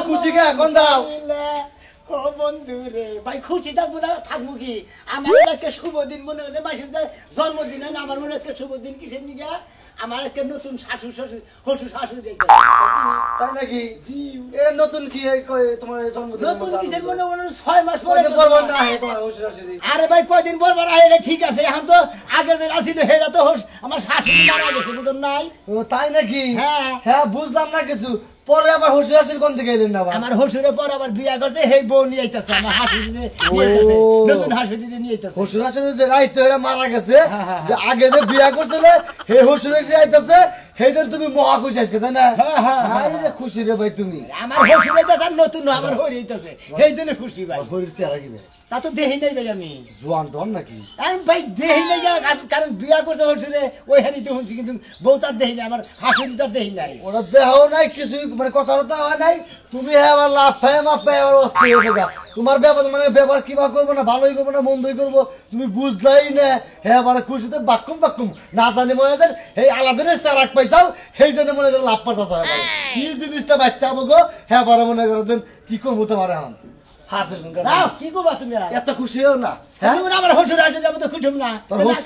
খুশি কে কোন দাও ও বন্ধু রে ভাই খুশি থাকবো না থাকবো কি আমার আজকে শুভ দিন মনে হচ্ছে মাসের জন্মদিন না আমার মনে আজকে শুভ দিন কিসের নিগা আমার আজকে নতুন শাশুড় শ্বশুর শাশুড়ি তাই নাকি এটা নতুন কি তোমার জন্মদিন নতুন কিসের মনে মনে 6 মাস পরে বলবো না হে তোমার শ্বশুর শাশুড়ি আরে ভাই কয়দিন পর পর আইলে ঠিক আছে এখন তো আগে যে আসিল হেরা তো আমার শাশুড়ি মারা গেছে বুঝুন নাই ও তাই নাকি হ্যাঁ হ্যাঁ বুঝলাম না কিছু পরে আবার শ্বশুর শাশুড়ি কোন থেকে এলেন না আমার শ্বশুরের পর আবার বিয়া করতে হেই বউ নিয়ে আইতাছে আমার হাসুড়ি নিয়ে আইতাছে নতুন হাসুড়ি নিয়ে আইতাছে শ্বশুর শাশুড়ি যে রাইতো এরা মারা গেছে যে আগে যে বিয়া করছিল হে শ্বশুর এসে আইতাছে হেদিন তুমি মহা খুশি আজকে তাই না হাই রে খুশি রে ভাই তুমি আমার শ্বশুর আইতাছে নতুন আমার হরি আইতাছে সেই জন্য খুশি ভাই হরির চেহারা কি তা তো দেহি নাই ভাই আমি জোয়ান টন নাকি আমি ভাই দেহি নাই কারণ বিয়া করতে শ্বশুরে ওই হারিতে শুনছি কিন্তু বউ তার দেহি নাই আমার হাসুড়ি তার দেহি নাই ওরা দেহ নাই কিছুই মানে কথা কথা হয় নাই তুমি আবার লাভ পায় মাপ পায় আবার অস্থির হয়ে যাবে তোমার ব্যাপার মানে ব্যাপার কিবা করবো না ভালোই করবো না মন্দই করবো তুমি বুঝলাই না হ্যাঁ আবার খুশিতে বাক্কুম বাক্কুম না জানি মনে হয় এই আলাদিনের চারাক পাইছাও সেই জন্য মনে করে লাভ পাতা চায় কি জিনিসটা বাচ্চা আমাকে হ্যাঁ আবার মনে করেন কি করবো তোমার এখন কি করবা তুমি এত খুশি হও না আমার শ্বশুর আসে আমি তো খুশি না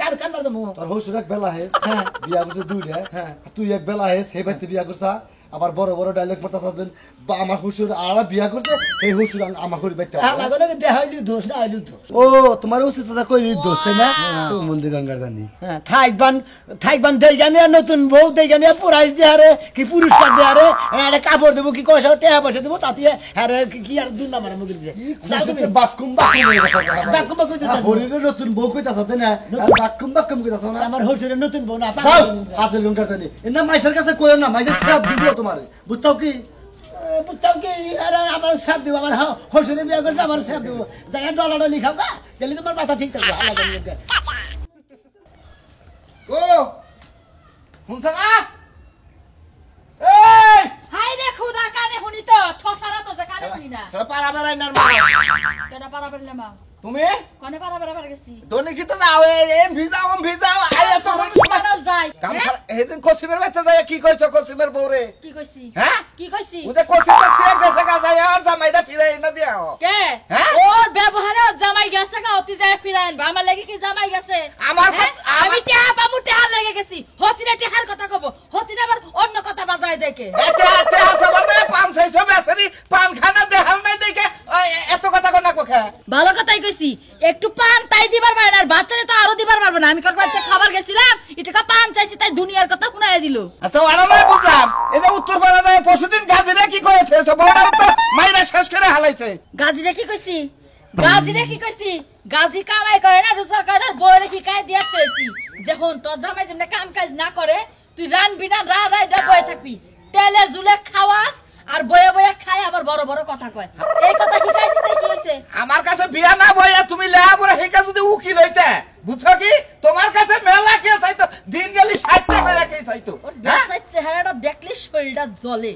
কার কান মারতে তোর শ্বশুর এক বেলা হেস হ্যাঁ বিয়া করছে দুইটা হ্যাঁ তুই এক বেলা হেস হে বাড়িতে বিয়া করছা আবার বড় বড় ডায়লগ পড়তাছেন বা আমার শ্বশুর আর বিয়া করছে এই শ্বশুর আমার করে বাইতে দেখাইলি দোষ না হইলি দোষ ও তোমার উচিত কই দোষ তাই না মন্দির গঙ্গার জানি হ্যাঁ থাকবান দেই জানি নতুন বউ দেই জানি প্রাইজ দে আরে কি পুরস্কার দে আরে আরে কাপড় দেবো কি পয়সা টাকা পয়সা দেবো তাতে আরে কি আর দুই নাম্বার মুখ দিয়ে বাক্কুম হরির নতুন বউ কইতাছ তাই না বাক্কুম কইতাছ না আমার শ্বশুরের নতুন বউ না হাতের গঙ্গার জানি না মাইসের কাছে কইও না মাইসের সব দিব তোমারে বুঝছাও কি বুঝতাম কি আরে আমার সাপ দেবো আমার শ্বশুরে বিয়া করছে আমার সাপ দেবো যাই ডলাডলি খাও গা গেলে তোমার মাথা ঠিক থাকবে ও শুনছ না এই হাই রে খুদা কানে শুনি তো ঠসারা তো কানে শুনি না পারা বেড়াই না মা কেডা পারা বেড়লে মা তুমি কোনে পারা বেড়া গেছি তোনি কি তো যাও এম ভিজাও আইয়া তো মানুষ যাই কাম হেদিন কসিমের বাচ্চা যায় কি কইছো কসিমের বউরে কি কইছি হ্যাঁ কি কইছি ওদে কসিমটা ছিয়া গেছে গা যায় আর জামাইটা ফিরাই না দিও কে ওর ব্যবহারে জামাই গেছে গা অতি যায় ফিরাইন আমার লাগি কি জামাই গেছে আমার আমি টিয়া বাবু টিয়া লেগে গেছি হতিনা টিহার কথা কব হতিনা আবার অন্য কথা বাজায় দেখে এতে এতে হাসাবার না 5-600 বেসরি পান খানা দেখাল নাই দেখে এত কথা কোনা কোখা ভালো কথাই কইছি একটু পান তাই দিবার পারে না আর বাচ্চারে তো আরো দিবার পারবে না আমি করবাতে খাবার গেছিলাম এটাকা পান চাইছি তাই দুনিয়ার কথা শুনাইয়া দিল আচ্ছা ওরা নয় বুঝলাম এই যে উত্তর পাড়া যায় পরশুদিন গাজিরা কি করেছে সব বড়টা তো মাইরা শেষ করে হালাইছে গাজিরে কি কইছি গাজি কামাই করে না রুসার করে বইরে কি কাই দিয়া কইছি যখন তোর জামাই যেমনে কাম কাজ না করে তুই রানবি না রাইডা বয়ে থাকবি তেলে জুলে খাওয়াস আর বয়ে বয়ে খায় আবার বড় বড় কথা কয় এই কথা কি কাইছিস তাই কি হইছে আমার কাছে বিয়া না বইয়া তুমি লেয়া বড় হেকা যদি উকিল হইতে বুঝছো কি তোমার কাছে মেলা কে চাইতো দিন গেলি 60 টাকা করে কে চাইতো ওর বেসাই চেহারাটা দেখলে শরীরটা জ্বলে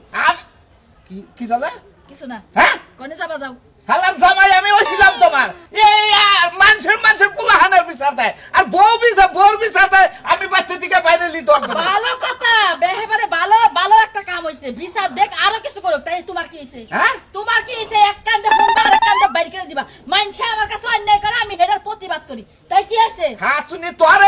কি কি জ্বলে কিছু না হ্যাঁ কোনে যাবা যাও হালাল জামাই আমি ওইছিলাম তোমার এই মানুষের পুলাহানের বিচার দেয় আর বউর বিচার দেয় আমি বাচ্চা থেকে বাইরে লিতো ভালো কথা বেহেবারে ভালো একটা কাম হইছে বিচার দেখ আরো কিছু করুক তাই তোমার কি হইছে হ্যাঁ তোমার কি হইছে এক কান্দে হুনবা আর এক কান্দে বাইর করে দিবা মানছে আমার কাছে অন্যায় করে আমি হেডার প্রতিবাদ করি তাই কি আছে হ্যাঁ শুনি তোর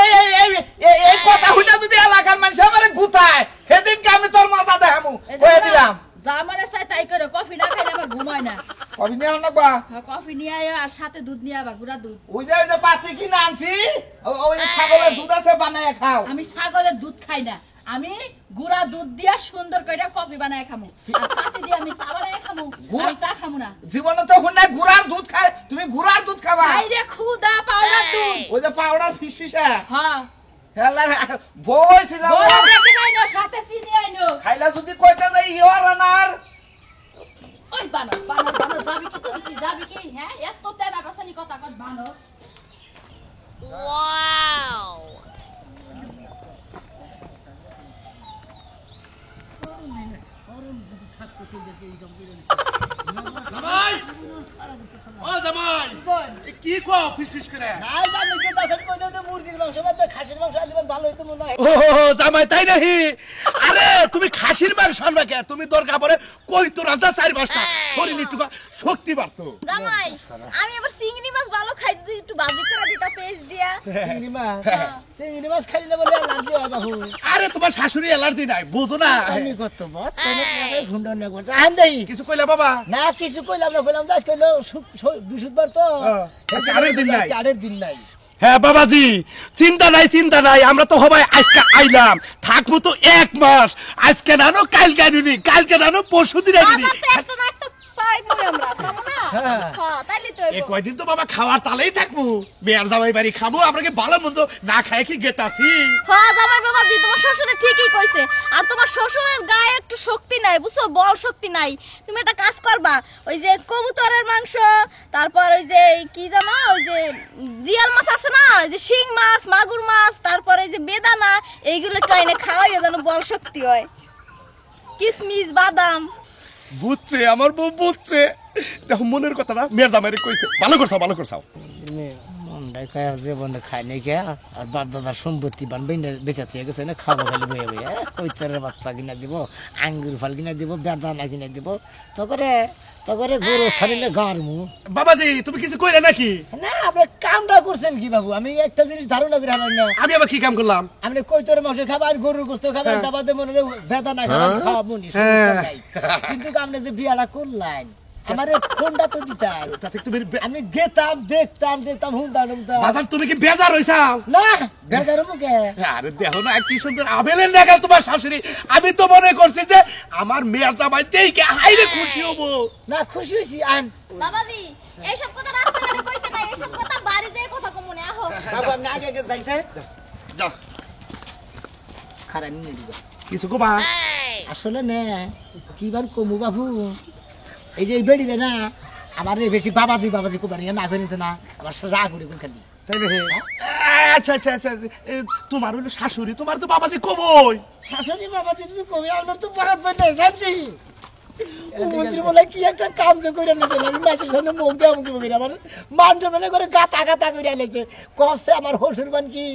এই কথা হইনা যদি এলাকার মানুষ আমারে গুতায় সেদিনকে আমি তোর মজা দেখামু কয়ে দিলাম যা মানে চাই তাই করে কফি না খাইলে আমার ঘুমায় না কফি নিয়ে আন নাকবা কফি নিয়ে আয় আর সাথে দুধ নিয়ে আবা গুড়া দুধ ওই যে পাতি কিনে আনছি ওই ছাগলের দুধ আছে বানায় খাও আমি ছাগলের দুধ খাই না আমি গুড়া দুধ দিয়া সুন্দর করে কফি বানায় খামু আর পাতি দিয়া আমি চা বানায় খামু আমি চা খামু না জীবনে তো হুন্না গুড়ার দুধ খায় তুমি গুড়ার দুধ খাবা আই রে খুদা পাউডার দুধ ওই যে পাউডার ফিসফিসা হ্যাঁ হেলার বই ছিল বড় দেখে নাইনো সাথে চিনি আইনো খাইলা যদি কইতে যাই ইওর আনার ওই বানর যাবি কি তুই যাবি কি হ্যাঁ এত তেনা বাসানি কথা কর বানর ওয়াও জামাই ও জামাই কি কও ফিসফিস করে নাই জানি কি তাছাড়া কই দাও তো মুরগির মাংস বাদ খাসির খাসির মাংস আনলে ভালো হইতো মনে হয়। ও জামাই তাই নাকি? আরে তুমি খাসির মাংস আনবে কে? তুমি দরকার পড়ে কই তো রান্না 4-5টা শরীর একটু শক্তি বাড়তো। জামাই আমি এবার চিংড়ি মাছ ভালো খাই, যদি একটু ভাজি করে দিতা পেস্ট দিয়া। চিংড়ি মাছ খাইলে বলে অ্যালার্জি হয় বাবু। আরে তোমার শাশুড়ি অ্যালার্জি নাই বুঝো না? আমি কত বত হুন্ডা না করতে আন দেই কিছু কইলা বাবা? না কিছু কইলাম না, কইলাম আজকে হলো বৃহস্পতিবার তো আজকে আরেক দিন নাই। আজকে আরেক দিন নাই। হ্যাঁ বাবাজি, চিন্তা নাই, আমরা তো সবাই আজকে আইলাম, থাকবো তো 1 মাস। আজকে নানো কালকে আনুনি, কালকে নানো পরশু দিন আনুনি। আবার তো একটা না একটা পাইবই আমরা, খাবো না? হ্যাঁ তাইলে তো এই কয়দিন তো বাবা খাওয়ার তালেই থাকবো, মেয়ের জামাই বাড়ি খাবো, আমরা কি ভালো মন্দ না খাই কি গেতাছি? হ্যাঁ জামাই বাবাজি, তোমার শ্বশুরে ঠিকই কইছে। আর তোমার শ্বশুরের গায়ে একটু শক্তি নাই, বুঝছো, বল শক্তি নাই। তুমি একটা কাজ করবা, ওই যে কবুতরের মাংস, তারপর ওই যে কি জানো, ওই যে জিয়াল মাছ আছে না, ওই যে শিং মাছ, মাগুর মাছ, তারপর ওই যে বেদানা, এইগুলো একটু এনে খাওয়াইও যেন বল শক্তি হয়। কিশমিশ, বাদাম। বুঝছে আমার বউ, বুঝছে। দেখো মনের কথা না, মেয়ের জামাইরে কইছে, ভালো করছাও। মন্ডাই খায় যে বন্ধে খায় নাই কে, আর বাপ দাদার সম্পত্তি বানবে বেঁচে থেকে গেছে না, খাবো খালি বয়ে বয়ে কৈতরের বাচ্চা কিনা দিব, আঙ্গুর ফল কিনা দিব, বেদানা কিনা দিব, তকরে গরু ছাড়িলে গার মু। বাবাজি তুমি কিছু কইলে নাকি? না আপনি কামটা করছেন কি বাবু? আমি একটা জিনিস ধারণা করে হারান না, আমি আবার কি কাম করলাম? আপনি কৈতরের মাংস খাবার, গরুর গোস্ত খাবার, তারপরে মনে হয় বেদানা খাবার, খাওয়াবো নি, কিন্তু আপনি যে বিয়াটা করলেন আমারে ফোনটা তো দিতাম, তাতে তুমি আমি গেতাম দেখতাম হুমতাম। বাজান তুমি কি বেজার হইছাও? না বেজার হবো কে? আরে দেখো না কি সুন্দর আবেলের নাগাল তোমার শাশুড়ি। আমি তো মনে করছি যে আমার মেয়ের জামাই দেখে হাইরে খুশি হবো। না খুশি হয়েছি আন বাবাজি এইসব কথা রাস্তাঘাটে কইতে নাই, এইসব কথা বাড়ি যেয়ে কথা কমনে আহো। বাবু আপনি আগে আগে যাইছে যাও খারাপ নিয়ে দিব কিছু কোবা। আসলে নে কিবার কমু বাবু, এই যে এই বেড়িলে না আমার এই বেশি বাবাজি কোবানি না করেছে না, আমার রাগ উড়ে কোন খালি। তাই না? আচ্ছা তোমার হলো শাশুড়ি, তোমার তো বাবাজি কবই। শাশুড়ি বাবাজি তো কবি, আমার তো পড়ার জন্য জানছি মন্ত্রী বলে কি একটা কাম যে করে নিয়েছিল, আমি মাসের সামনে মুখ দেওয়া মুখে মুখে আমার মাংস মেলে করে গাতা করে আনেছে, কষছে আমার হসুর বান কি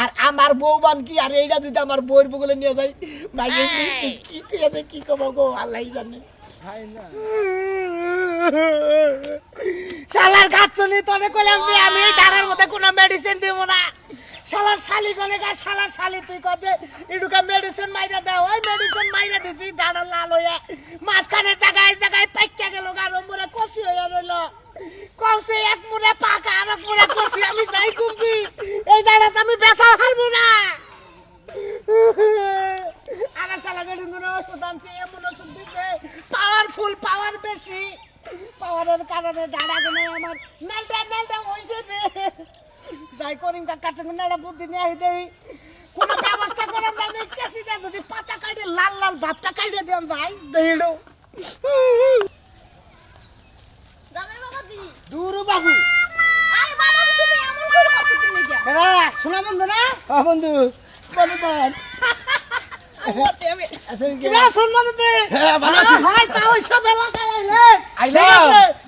আর আমার বউ বান কি, আর এইটা যদি আমার বউয়ের বগলে নিয়ে যায় মাইকে কি আছে কি কবো গো আল্লাহ জানে। শালার গাছনি তোরে কইলাম যে আমি এই ডাড়ার মধ্যে কোনো মেডিসিন দেব না, শালার শালি কোনে গা, শালার শালি তুই কতে ইডুকা মেডিসিন মাইরা দাও, ওই মেডিসিন মাইরা দিছি, ডাড়া লাল হইয়া মাঝখানে জায়গায় পাইকা গেল, গারম মুড়ে কষি হইয়া রইল, কষে এক মুড়ে পাকা আর এক মুড়ে কষি, আমি যাই কুম্পি এই ডাড়া তো আমি বেচা হারবো না। আরে শালা গেডিং গুলো ওষুধ আনছে, এমন ওষুধ দিতে পাওয়ারফুল, পাওয়ার বেশি, পাওয়ারের কারণে ডাড়াগুলো আমার নেলটা হইছে রে। যাই করিম কাকাতে নেড়া বুদ্ধি নিয়ে দেই, কোন ব্যবস্থা করেন জানি কেসি দে, যদি পাতা কাটে লাল ভাতটা কাটে দেন যাই দেইলো। জামাই বাবাজি দূর বাবু আরে বাবাজি তুমি এমন করে কথা তুমি যা। এরা শোনা বন্ধু না? হ্যাঁ বন্ধু বন্ধু দেন আসলে কি না সম্মান দে। হ্যাঁ ভালো আছি। হাই তাও সব এলাকায় আইলে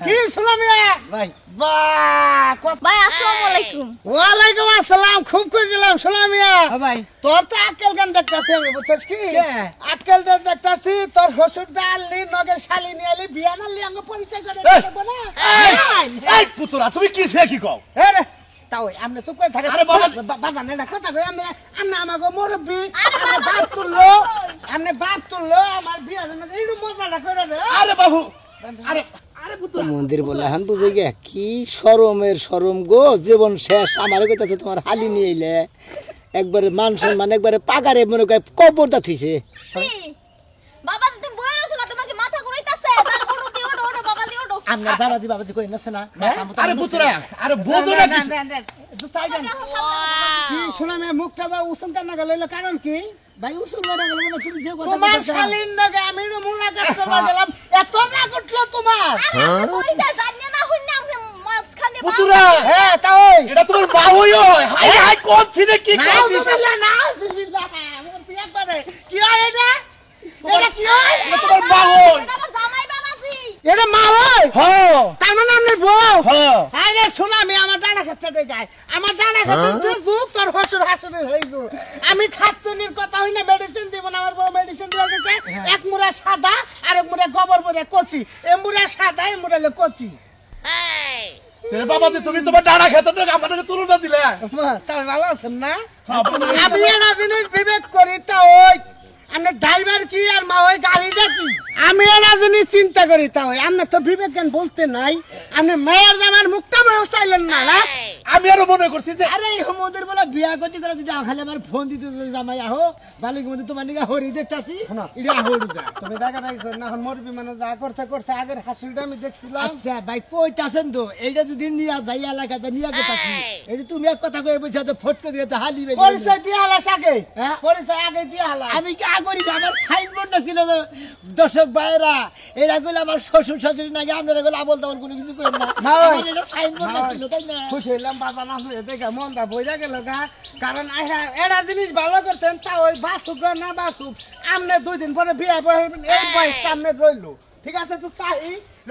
কি শোনা মিয়া ভাই বাহ কত। ভাই আসসালামু আলাইকুম। ওয়ালাইকুম আসসালাম, খুব খুশিলাম সোনামিয়া ভাই। তোর তো আক্কেল গান দেখতাছি আমি, বুঝছিস কি আক্কেল গান দেখতাছি, তোর শ্বশুর ডাললি নগে শালি নিয়ে এলি বিয়া নালি আঙ্গ পরিচয় করে দেব না। এই পুতরা তুমি কি সে কি কও? এ রে তাও আমনে চুপ করে থাকে। আরে বাবা বাবা না কথা কই আমনে আমাগো মুরব্বি আমনে বাপ তুললো আমার বিয়া না এইরু মজাটা করে দে। আরে বাবু আরে পুতরা মন্দির বলে হান বুঝে গে কি শরম গো, জীবন শেষ আমার কইতাছে তোমার হালি নিয়ে আইলে একবারে মান সম্মান একবারে পাগারে মনে কয় কবরটা থইছে। বাবাজি তুমি বইরে রইছো, তোমাকে মাথা ঘুরাইতাছে, তার ওড়ো বাবাজি ওড়ো। আমরা বাবাজি কই নাছে না। আরে পুতরা আরে বোঝো না কি? কি শোনা মে মুখটা বা উসুন কান্না গেল, কারণ কি ভাই উসুন না গেল মানে তুমি যে কথা তোমার শালীন নগে আমি মুলাকাত করবা গেলাম, এত না করলো তোমার আরে পরিচয় জানি না হইনা আমি মাঝখানে পুতরা হ্যাঁ তাও এটা তোমার বাবুই হয়। হাই কোন ছিনে কি করছিস? নাউজুবিল্লাহ মুরতি একবারে কি হয় এটা কি হয়? এটা তোমার বাবুই। আমার জামাই বাবাজি। এটা মা হয় হ্যাঁ তার মানে আপনার বউ। হ্যাঁ আরে শোনা আমি আমার ডানা খেতে গায় আমার ডানা খেতে তোর হসুর হাসুরের হইছো আমি খাচ্চনির কথা হই না মেডিসিন দিব না আমার বউ মেডিসিন দিয়ে গেছে এক মুড়া সাদা আর এক মুড়া গোবর মুড়া কচি এ মুড়া সাদা এ মুড়া হলো কচি বাবাজি তুমি তোমার ডানা খেতে দেখ আমাদেরকে তুলনা দিলে তার ভালো আছেন না হ্যাঁ, ভালো আছি। আমি একটা জিনিস বিবেক করি তা ওই আপনার ড্রাইভার কি আর মা ওই গাড়িটা কি আমি একটা জিনিস চিন্তা করি তা ওই আপনার তো বিবেক জ্ঞান বলতে নাই আপনি মায়ের জামার মুখটা মনে চাইলেন না না আমি আরো মনে করছি যে আরে এই সমুদ্রের বলে বিয়া করতে তারা যদি খালি আমার ফোন দিতে জামাই আহো বালিক মধ্যে তোমার নিগা হরি দেখতাছি এটা হরিটা তুমি দেখা নাই না এখন মরবি মানে যা করতে করতে আগের হাসিটা আমি দেখছিলাম আচ্ছা ভাই কইতাছেন তো এইটা যদি নিয়া যাই এলাকাতে নিয়া গেতাছি এই যে তুমি এক কথা কই বলছো তো ফটকে দিয়ে তো হালি বেজে পরিচয় দিয়ে হালাস আগে হ্যাঁ? পরিচয় আগে দিয়ে হালাস আমি কি আগরি আমার সাইনবোর্ড না ছিল দর্শক ভাইরা এরা গুলো আমার শ্বশুর শাশুড়ি নাকি আপনারা গুলো আবল তাবল কোনো কিছু করেন না মা ওই, আমার এটা সাইনবোর্ড না ছিল তাই না খুশি হইলাম বাবা না হয়ে দেখে মনটা বইরা গেল গা কারণ এরা জিনিস ভালো করছেন তা ওই বাসুক না বাসুক আমনে 2 দিন পরে বিয়ে করবেন এই বয়সটা আমনে রইলো ঠিক আছে তো তাই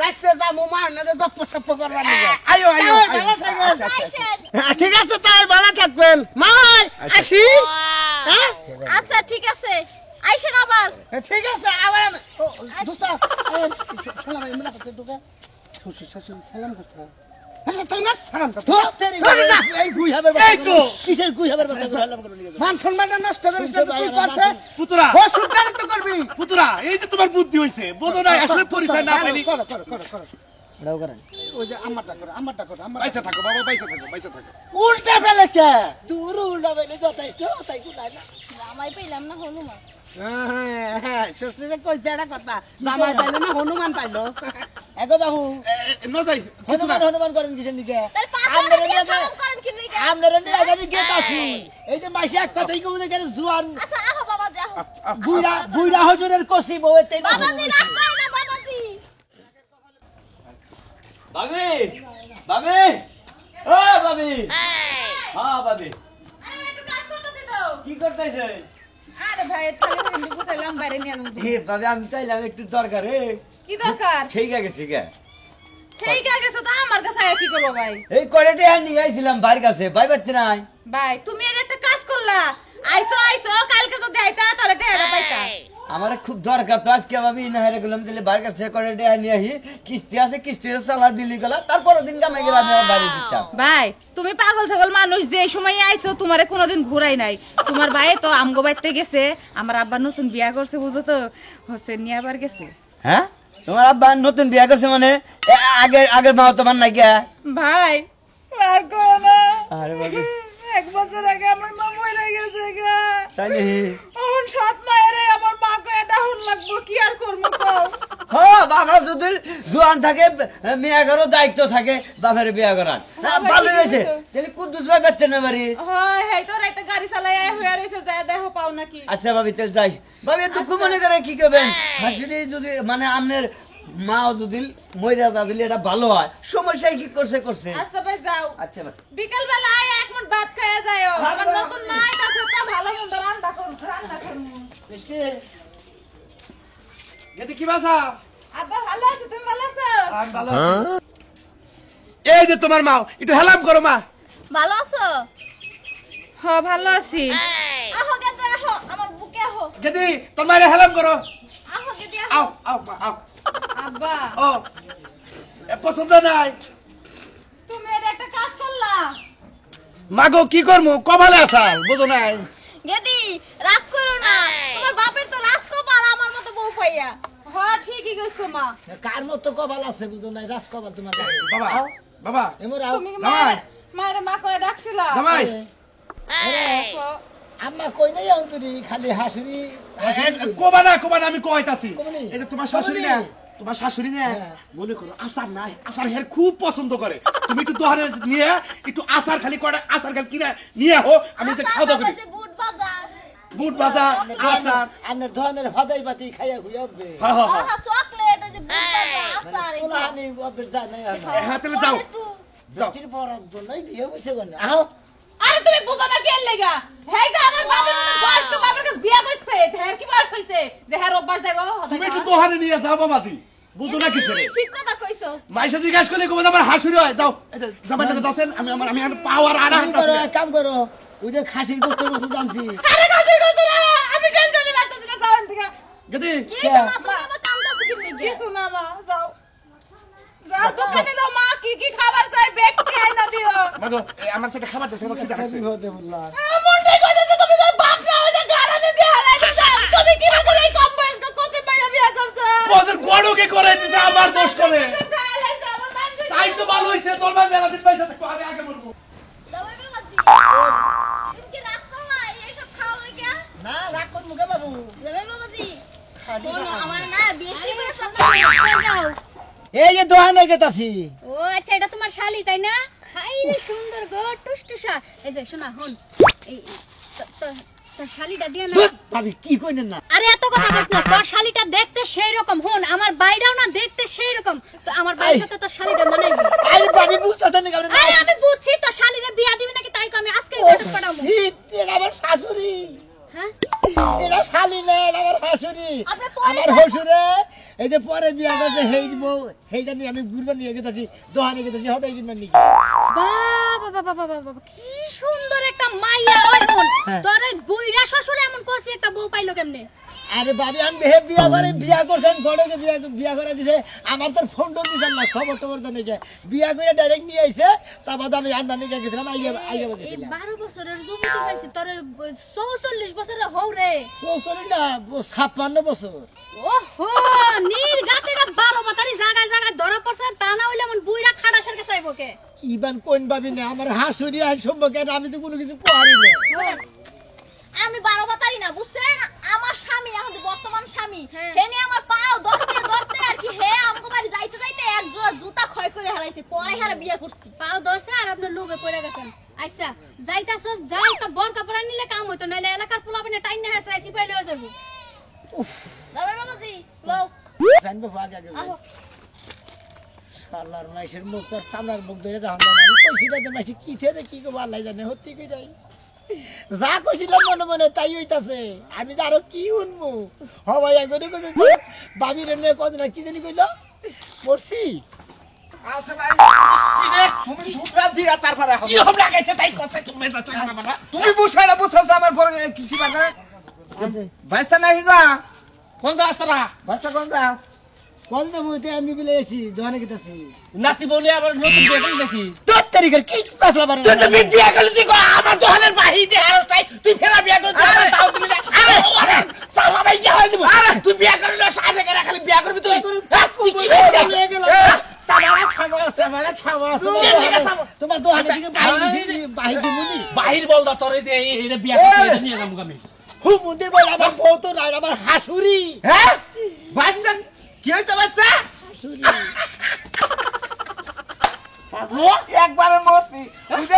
রাখতে যাবো মার না গপ্প সপ্প করবার নিয়ে আয়ো আয়ো ভালো থাকেন আইসেন। ঠিক আছে তাই ভালো থাকবেন মাই আসি হ্যাঁ আচ্ছা ঠিক আছে আইসেন আবার। ঠিক আছে আবার দোস্ত সালাম ইমরা করতে ঢুকে শ্বশুর শাশুড়ি সালাম করতে আচ্ছা তাই না সালাম তো ধরে না এই গুই হবে এই তো। কিসের গুই হবে বাচ্চা করে হাল্লা করে নিয়ে যাও মান সম্মানটা নষ্ট করিস না তুই করছে পুতুরা হসুরটারে তো করবি পুতুরা এই যে তোমার বুদ্ধি হইছে বোঝো না আসলে পরিচয় না পাইনি করো করো করো করো ওই যে আমারটা করো আমারটা করো আমার বাইচা থাকো বাবা বাইচা থাকো বাইচা থাকো উল্টা ফেলে কে দূর উল্টা বেলে যথেষ্ট তাই গুলাই না জামাই পেলাম না হনুমান। শ্বশুরে কইছে একটা কথা জামাই পাইলো না হনুমান পাইলো এগো বাবু ন যাই কিছু না হনুমান হনুমান করেন কিসের নিকে তার পাছাটা দিয়ে সালাম করেন কি লিগা? আপনারা নিয়ে আমি গেট আছি এই যে মাসে এক কথাই কই বলে গেল জুয়ান আচ্ছা আহো বাবাজি আহো। বুইরা বুইরা হজুরের কসি বউ এতে না বাবাজি রাগ করে না বাবাজি। ভাবি ভাবি ও ভাবি হ্যাঁ ভাবি আরে ভাই একটু কাজ করতেছি তো। কি করতেছে আরে ভাই থালি ভেন্ডি গুছাইলাম বাইরে নিয়ে আনবো। হে ভাবি আমি চাইলাম একটু দরকার হে কি দরকার? ঠিক আছে কে ঠিক আছে তো আমার কাছে আয়া কি করবো ভাই? এই কলেটে হান্ডি গাইছিলাম বাড়ির কাছে ভাই বাচ্চা নাই ভাই তুমি এর একটা কাজ করলা। আইসো কালকে যদি আইতা তাহলে টেহারা পাইতা। আমার খুব দরকার তো আজকে ভাবি না হেরে গেলাম দিলে বাড়ির কাছে কলেটে নিয়ে আহি কিস্তি আছে কিস্তিটা চালা দিলি গেলা তারপরের দিন কামাই গেলাম আমি আমার বাড়ি দিতাম ভাই তুমি পাগল ছাগল মানুষ যে সময় আইছো তোমারে কোনোদিন ঘুরাই নাই। তোমার ভাই তো আমগো বাইতে গেছে, আমার আব্বা নতুন বিয়া করছে বুঝো তো, হচ্ছে নিয়ে আবার গেছে। হ্যাঁ তোমার আব্বা নতুন বিয়া করছে মানে আগের মা তোমার নাই গিয়া ভাই আর কো না, আরে ভাবি 1 বছর আগে আমার মা মরে গেছে গা। তাইলে এখন সৎ মায়েরে আমার মা কয়ে ডাউন লাগবো, কি আর করবো কও? হ্যাঁ বাবা যদি জোয়ান থাকে মেয়া ঘরও দায়িত্ব থাকে বাপের বিয়া করার ভালো হয়েছে তাহলে কুদ্দুস ভাই বেচতে না পারি হয় হেই তো রাইতে গাড়ি চালাই হয়ে রইছে, যায় দেখো পাও নাকি। আচ্ছা ভাবি তাহলে যাই ভাবি দুঃখ মনে করে কি করবেন হাসিনি যদি মানে আপনার মাও যদি মইরা দা দিলে এটা ভালো হয় সমস্যায় কি করছে করছে আচ্ছা ভাই যাও, আচ্ছা ভাই বিকাল বেলা আয় 1 মুঠ ভাত খাইয়া যাও। আমার নতুন মাই কাছে তো ভালো মন্দ রান্না করুন। মিষ্টি গেদি কি বাসা আব্বা ভালো আছে, তুমি ভালো আছো? আমি ভালো আছি। এই যে তোমার মা একটু হেলাম করো মা ভালো আছো? হ্যাঁ ভালো আছি। আহো গেতে আহো আমার বুকে আহো। গেদি তোর মায়ের হেলাম করো আহো গেতে আও আহো। আও মা, আও আব্বা ও পছন্দ নাই তুমি এটা একটা কাজ করলা। মাগো কি করমু কপালে আসাল বুঝো নাই গেদি রাগ করো না, তোমার বাপের তো রাজকপাল আমার মতো বউ পাইয়া। হ্যাঁ ঠিকই কইছো মা। কার মতো কপাল আছে বুঝো নাই রাজ কপাল তোমার বাপের। বাবা বাবা এমন তুমি কি জামাই। মায়ের মা কয়ে ডাকছিলা? জামাই আম্মা কই নাই অন্তরি খালি হাসুরি কোবা না আমি কইতাছি কবানি? এই যে তোমার শাশুড়ি না কবানি? তোমার শাশুড়ি না হ্যাঁ। মনে করো আচার নাই আচার হের খুব পছন্দ করে তুমি একটু দোহারে নিয়ে একটু আচার খালি কটা আচার খালি কিনা নিয়ে হো আমি যে খাওয়া দাওয়া করি বুট বাজার। বুট ভাজা আচার আন্নের ধরনের হদাই পাতি খাইয়া খুইয়া হবে হ্যাঁ হ্যাঁ হ্যাঁ হ্যাঁ চকলেট ওই যে বুট বাজার আচার এগুলো। পোলাহানি অবের যায় নাই হ্যাঁ তাহলে যাও একটু যাও বেটির পড়ার জন্যই বিয়ে হইছে কোন আও আরে তুমি বুঝো না কেন লাগা? হেই যে আমার বাবা বয়স্ক বাবার কাছে বিয়া করছে, হের কি বয়স হইছে যে হের অভ্যাস দেব? তুমি একটু দোহারে নিয়ে যাও বাবাজি বুঝো না কিসের তুই ঠিক কথা কইছস। মাইসা জিজ্ঞাসা করলে কবে আমার হাসুরি হয় যাও জামাই নাকি যাচ্ছেন আমি পাওয়ার আড়া তুমি করো, এক কাম করো, ওই যে খাসির গোস্ত গোস্ত জানছি। আরে কাছে কইতে না আমি টেনশনে বাঁচতে না যাও এদিকে গদি কি হইছে মা, তুমি আমার কামটা কি লাগি? কিছু না মা যাও যাও দোকানে যাও মা কি কি খাবার চাই ব্যাগ খাই না দিও মাগো আমার সাথে খাবার দিছে কি দেখাচ্ছে বিপদে বললাম। মনটাই কইতেছে তুমি তো বাপ না ওই যে গারানে দিয়ে হারাইতে যাও তুমি কি করে এই কম বয়স্ক কোচে মাইয়া বিয়া করছো কোজের গড়কে করে দিছে আমার দোষ করে হারাইতে আমার মান তাই তো ভালো হইছে তোর ভাই মেলা দিন পয়সা থাকতো আমি আগে মরবো দাবাই বাবাজি। তুমি কি রাগ করলা এইসব খাওয়া লাগা? না, রাগ করবো কে বাবু? দাবাই বাবাজি। খাসি শোনো, খাবো। আমার না বেশি করে চকলেট যাও। এই যে দোকানে গেতাছি। ও আচ্ছা, এটা তোমার শালি তাই না? হাই রে সুন্দর গো টুসটুসা। এই যে শোনা হন, এই তোর শালিটা দিয়ে না। ধুৎ, ভাবি কি কইনেন না? আরে এত কথা কইছ না, তোর শালিটা দেখতে সেই রকম। হন, আমার বাইরাও না দেখতে সেই রকম। তো আমার বাইরের সাথে তোর শালিটা মানাইবি। আরে ভাবি বুঝতেছেন না কেমন? আরে আমি বুঝছি তোর শালিরে বিয়া দিবি নাকি, তাই কো আমি আজকেই ও ঘটক পাঠাবো। শীত, এরা আমার শাশুড়ি। হ্যাঁ এরা শালি না, এরা আমার শাশুড়ি। আপনি পরে আমার শ্বশুরে এই যে পরে বিয়া করছে সেইটা নিয়ে আমি ঘুরবা নিয়ে গেছি, দোকানে গেছি, হতাই কিনবার নিয়ে। বাবা বাবা বাবা বাবা, কি সুন্দর একটা মাইয়া। ওই হন, হ্যাঁ। তোর ওই বুইড়া শ্বশুর এমন কইছে একটা বউ পাইলো কেমনে? আরে ভাবি আমি বিয়া করছেন ঘরে বিয়া করে দিছে, আমার তোর ফোন টোন দিছেন না, খবর টবর তো নাকি বিয়া করে ডাইরেক্ট নিয়ে আইছে। তারপর আমি আনবার নিয়ে গেছিলাম, আইয়া এই গেছিলাম। 12 বছরের যুবতী পাইছে, তোর 44 বছরের হৌ রে। চৌচল্লিশ না, 56 বছর। ওহো, নীর গাতেরা 12 বাতারি জায়গায় জায়গায় ধরা পড়ছে, তা না হইলে এমন বুইড়া খাড়াসের কাছে আইবো কে? ইবান কোন ভাবি না, আমার হাসুরি আর সম্পর্কে আমি তো কোনো কিছু পারি না। হন, আমি 12 বাতারি না, বুঝছেন? আমার স্বামী, এখন যে বর্তমান স্বামী, হেনে আমার পাও ধরতে ধরতে আর কি হে আমগো বাড়ি যাইতে যাইতে এক জোড়া জুতা ক্ষয় করে হারাইছে, পরে হারা বিয়া করছি। পাও ধরছে আর আপনার লোভে পড়ে গেছেন। আচ্ছা যাইতাছস, যা একটা বড় কাপড় নিলে কাম হইতো, নাইলে এলাকার পোলাপনে টাইন না হাসরাইছি পাইলে হয়ে যাবো। যাবে বাবাজি, লও জানবো আগে আগে আল্লাহর মাইশের মুখ তোর সামনের মুখ ধরে রাখা যায় না। আমি কইছিলাম যে মাইশে কি থেকে কি করবো আল্লাহ জানে, সত্যি কই নাই। যা কইছিলাম মনে মনে তাই হইতাছে, আমি যে আরো কি শুনবো। হবাই একজনে কইছে তোর বাবির এমনি কদিন কি জানি কইল পড়ছি। আচ্ছা ভাই তুমি দুধরা দিয়া তারপরে কি হবে লাগাইছে তাই কথা তুমি যাচ্ছে না বাবা তুমি বুঝাইলা বুঝছস আমার পরে কি বাগারে বাইস্তা নাই গা কোন দাসরা বাইস্তা কোন গা কল দে মুতে আমি বিলে এসি দোকানে গেতাছি। নাতি বলি আবার নতুন বিয়ে করলি নাকি তোর তারিখের কি পাসলা বারে তুই তো বিয়ে করলি তুই আমার দোকানের বাহিরে হারস তাই তুই ফেরা বিয়ে করলি তাও দিলি না আরে সালা ভাই জ্বালা দিব তুই বিয়ে করলি না সাইডে করে খালি বিয়ে করবি তুই তুই কি নিয়ে গেল সাবাড়া খাওয়া তোমার দোকানে থেকে বাহির দিমুনি বাহির বল দা তোরে দে এটা বিয়ে করতে নিয়ে যাবো আমি হু মন্দির বল আমার বউ তো নাই, আমার হাসুরি। হ্যাঁ বাইস্তা কি হইছে বাইস্তা হাসুরি একবার মরছি বুঝছ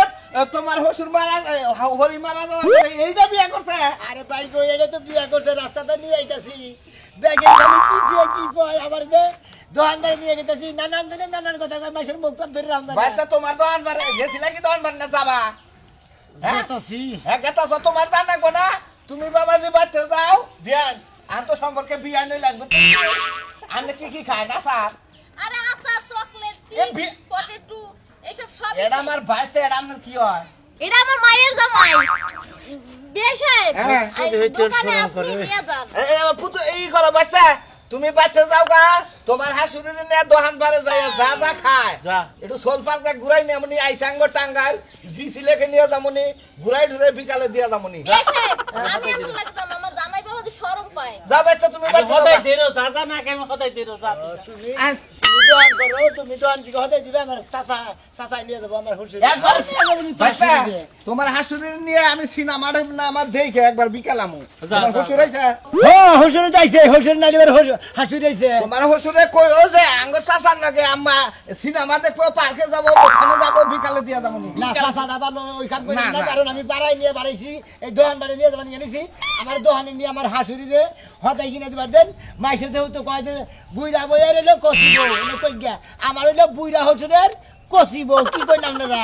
তোমার হসুর মারা হরি মারা এইটা বিয়া করছে আরে ভাই গো, এটা তো বিয়া করছে, রাস্তাতে নিয়ে আইতাছি, ব্যাগে খালি কি দিয়ে কি কয়, আবার যে দোকানদারে নিয়ে গেতেছি, নানান জনে নানান কথা কয়, মাসের মুখ তো ধরে রাম বাইস্তা তোমার দোকান বারে গেছিলা কি দোকান বারে না যাবা গেতাছি। হ্যাঁ গেতাছ তোমার জান লাগবো না তুমি বাবাজি বাড়তে যাও বিয়ান আন তো সম্পর্কে বিয়ান নই লাগবে আনে কি খায় না স্যার আরে আচার, চকলেট, এ চিপস, বি- পটেটো এইসব সব। এটা আমার বাইস্তা এটা আমার কি হয় এটা আমার মায়ের জামাই। বিয়ে সাহেব, হ্যাঁ, এই দোকানে আপনি নিয়ে যান। পুতু এই করো বাইস্তা তুমি বাড়তে যাও গা তোমার হাসুরি নিয়ে দোকান বারে যায় যা যা খায় যা। একটু সোল পার্কে ঘুরাই নিয়ে আমনি আইসাঙ্গ টাঙ্গাইল দিছিলেকে নিয়ে যামনি ঘুরাই ঢুরে বিকালে দিয়ে যামনি বিয়ে সাহেব, আমি এখন লাগতাম, আমার জামাই বাবা যে শরম পায়। যা বাইস্তা তুমি বাড়তে যাও হদাই গা। দেরো যা না কেন হদাই দেরো যা তুমি আন। তুমি দোকান করো, তুমি দোকান দিকে হতে দিবে, আমার চাচা নিয়ে যাবো, আমার হুসুরি। একবার বাইস্তা তোমার হাসুরি নিয়ে আমি সিনেমা না আমার দেখে একবার বিকালামু তোমার শ্বশুর হইছে ও হুসুরি যাইছে, হুসুরি নাইলে হাসুরি যাইছে। তোমার শ্বশুরে কই ও যে আঙ্গ চাচার লাগে আম্মা সিনেমা দেখবো পার্কে যাবো ওখানে যাবো বিকালে দিয়ে যাবো না চাচাটা ভালো ওইখান করে না, না, না। কারণ আমি বাড়াইছি, এই দোকান বাড়ি নিয়ে যাবার নিয়ে নিছি, আমার দোকানে নিয়ে আমার হাসুরিরে হতাই কিনে দিবার দেন। মাইসে যেহেতু কয় যে বুইরা বইয়া রইলো কষিব, কই গিয়া আমার হইলো বুইরা হসুরের কষিব, কি কইলাম না।